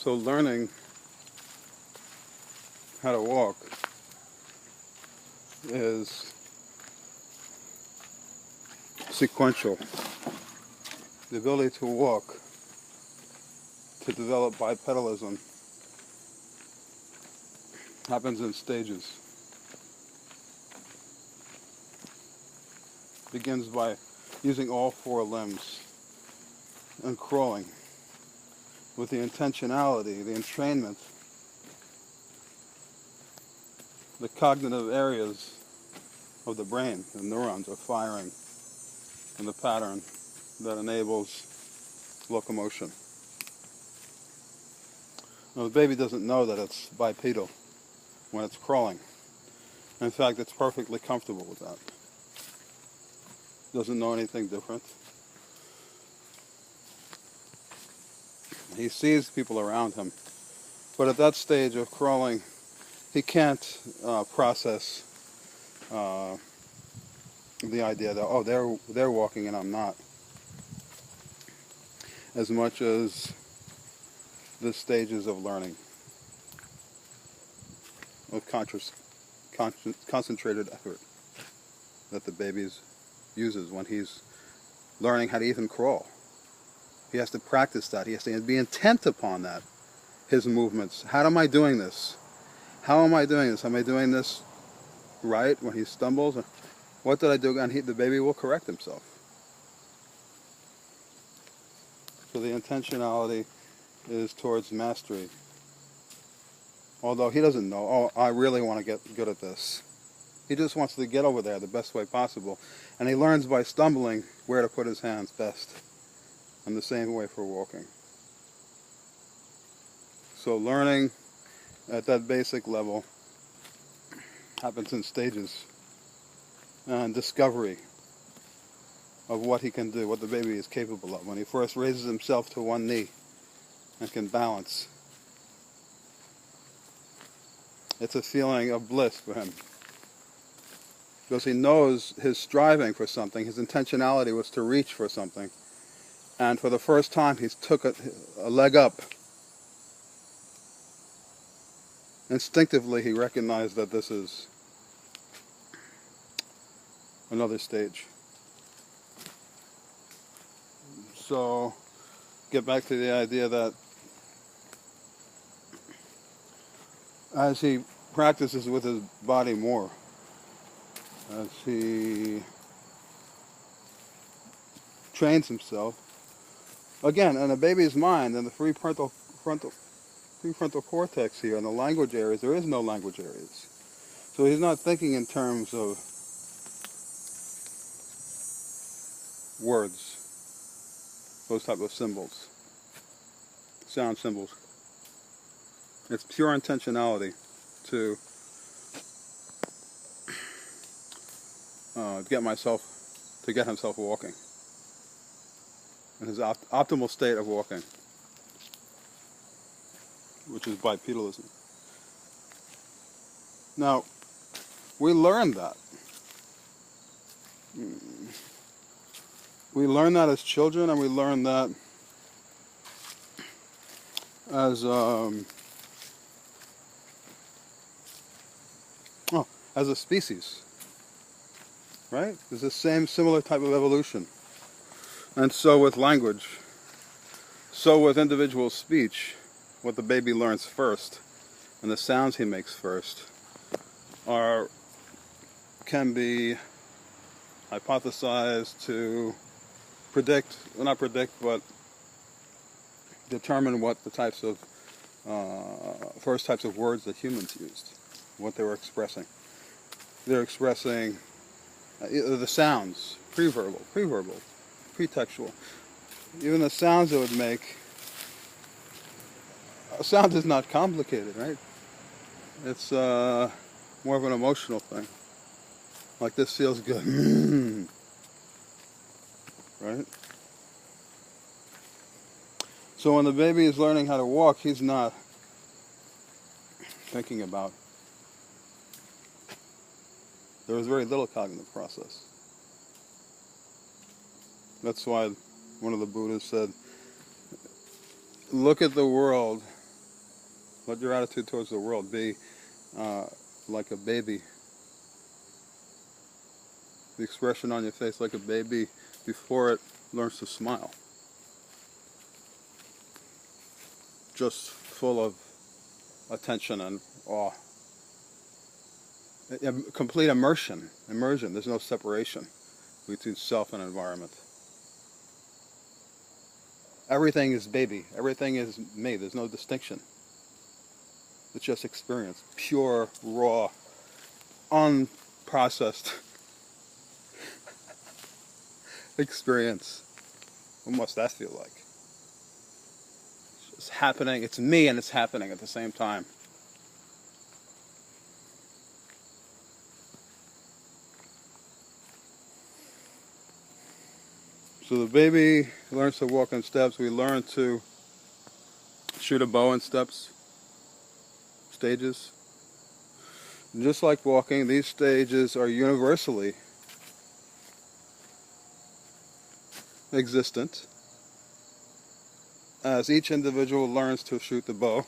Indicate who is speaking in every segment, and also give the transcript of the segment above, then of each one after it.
Speaker 1: So learning how to walk is sequential. The ability to walk, to develop bipedalism, happens in stages. Begins by using all four limbs and crawling with the intentionality, the entrainment, the cognitive areas of the brain, the neurons are firing in the pattern that enables locomotion. Now, the baby doesn't know that it's bipedal when it's crawling. In fact, it's perfectly comfortable with that. Doesn't know anything different. He sees people around him, but at that stage of crawling, he can't process the idea that, oh, they're walking and I'm not, as much as the stages of learning, of concentrated effort that the baby uses when he's learning how to even crawl. He has to practice that. He has to be intent upon that, his movements. How am I doing this? How am I doing this? Am I doing this right when he stumbles? What did I do? And the baby will correct himself. So the intentionality is towards mastery. Although he doesn't know, oh, I really want to get good at this. He just wants to get over there the best way possible. And he learns by stumbling where to put his hands best. And the same way for walking. So learning at that basic level happens in stages. And discovery of what he can do, what the baby is capable of. When he first raises himself to one knee and can balance, it's a feeling of bliss for him. Because he knows his striving for something, his intentionality was to reach for something. And for the first time, he took a leg up. Instinctively, he recognized that this is another stage. So, get back to the idea that as he practices with his body more, as he trains himself, again, in a baby's mind, in the prefrontal cortex here, in the language areas, there is no language areas. So he's not thinking in terms of words, those type of symbols, sound symbols. It's pure intentionality to get himself walking, in his optimal state of walking, which is bipedalism. Now, we learn that. We learn that as children, and we learn that as a species, right? There's the same similar type of evolution. And so with language, so with individual speech, what the baby learns first, and the sounds he makes first, can be hypothesized to but determine what the types of first types of words that humans used, what they were expressing. They're expressing the sounds, preverbal, pretextual. Even the sounds it would make. A sound is not complicated, right? It's more of an emotional thing. Like, this feels good. Right? So when the baby is learning how to walk, he's not thinking about. There is very little cognitive process. That's why one of the Buddhas said, look at the world Let your attitude towards the world be like a baby. The expression on your face like a baby before it learns to smile. Just full of attention and awe. Complete immersion. There's no separation between self and environment. Everything is baby. Everything is me. There's no distinction. It's just experience. Pure, raw, unprocessed experience. What must that feel like? It's just happening. It's me and it's happening at the same time. So the baby learns to walk in steps. We learn to shoot a bow in steps, stages. And just like walking, these stages are universally existent. As each individual learns to shoot the bow,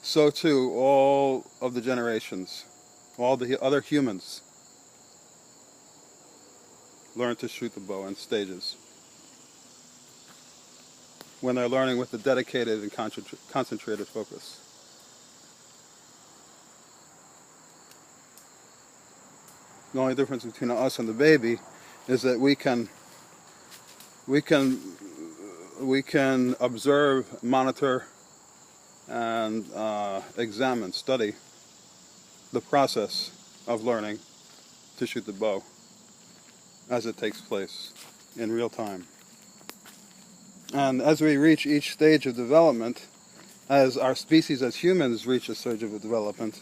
Speaker 1: so too all of the generations, all the other humans learn to shoot the bow in stages. When they're learning with a dedicated and concentrated focus. The only difference between us and the baby is that we can observe, monitor, and examine, study the process of learning to shoot the bow as it takes place in real time. And as we reach each stage of development, as our species, as humans, reach a stage of development,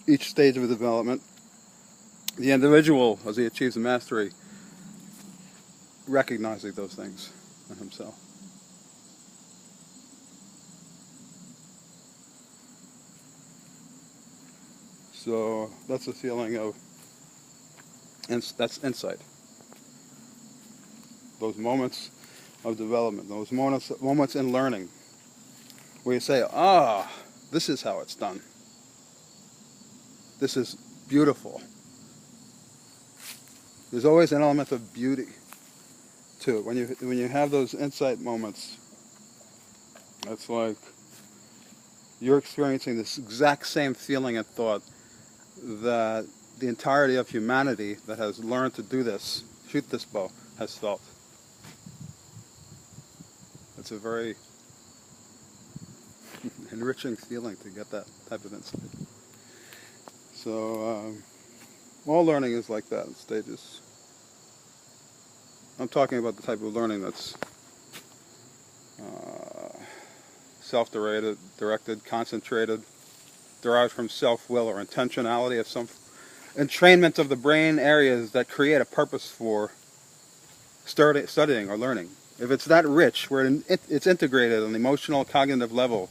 Speaker 1: each stage of development, the individual, as he achieves mastery, recognizing those things in himself. So that's a feeling of, that's insight. Those moments of development, those moments in learning, where you say, this is how it's done. This is beautiful. There's always an element of beauty to it. When you have those insight moments, it's like you're experiencing this exact same feeling and thought that the entirety of humanity that has learned to do this, shoot this bow, has felt. It's a very enriching feeling to get that type of insight. So all learning is like that in stages. I'm talking about the type of learning that's self-directed, concentrated, derived from self-will or intentionality of some entrainment of the brain areas that create a purpose for studying or learning. If it's that rich, where it's integrated on the emotional, cognitive level,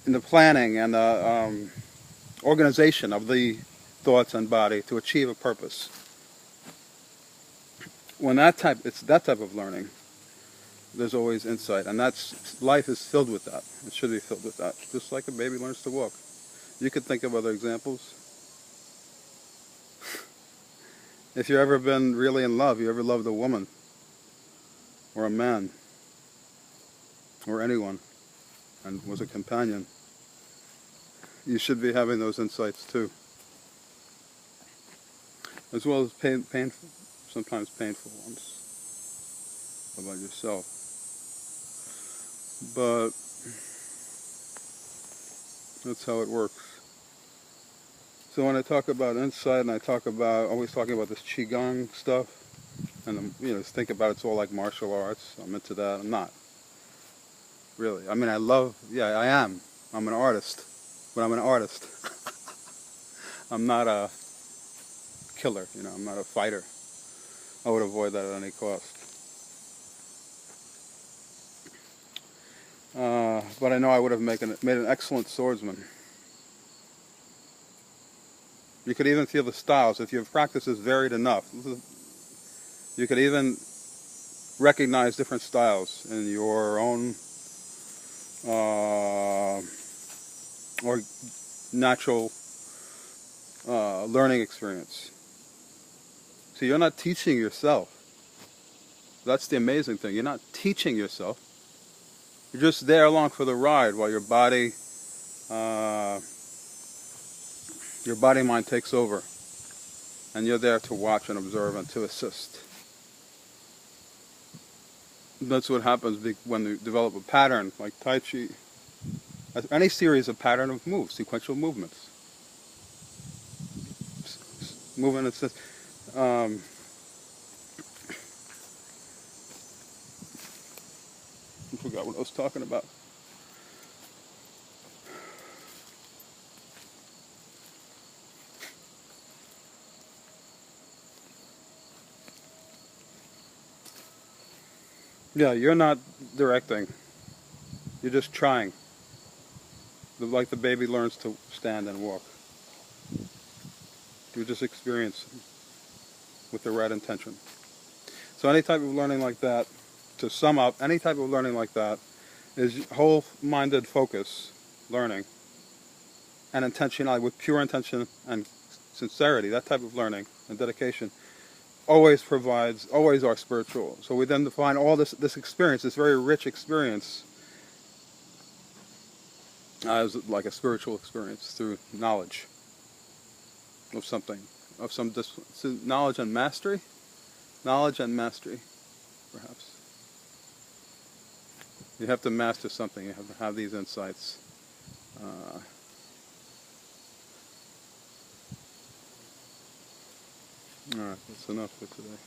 Speaker 1: in the planning and the organization of the thoughts and body to achieve a purpose. When it's that type of learning, there's always insight, and life is filled with that. It should be filled with that, just like a baby learns to walk. You could think of other examples. If you've ever been really in love, you ever loved a woman, or a man, or anyone, and was a companion, you should be having those insights too. As well as painful, sometimes painful ones about yourself. But that's how it works. So when I talk about insight, and always talking about this Qigong stuff, and think about it's all like martial arts. I'm into that. I'm not. Really. I mean, I am. I'm an artist. But I'm an artist. I'm not a killer, I'm not a fighter. I would avoid that at any cost. But I know I would have made an excellent swordsman. You could even feel the styles. If your practice is varied enough, you could even recognize different styles in your own natural learning experience. So you're not teaching yourself. That's the amazing thing. You're not teaching yourself. You're just there along for the ride while your body mind takes over. And you're there to watch and observe and to assist. That's what happens when you develop a pattern like Tai Chi. Any series of pattern of moves, sequential movements. Movement, it's just, I forgot what I was talking about. Yeah, you're not directing. You're just trying. Like the baby learns to stand and walk. You just experience with the right intention. So any type of learning like that, to sum up, any type of learning like that is whole-minded focus learning and intentionality, with pure intention and sincerity. That type of learning and dedication always are spiritual. So we then define all this experience, this very rich experience, as like a spiritual experience through knowledge of something, of some discipline. So knowledge and mastery, perhaps. You have to master something. You have to have these insights. All right, that's enough for today.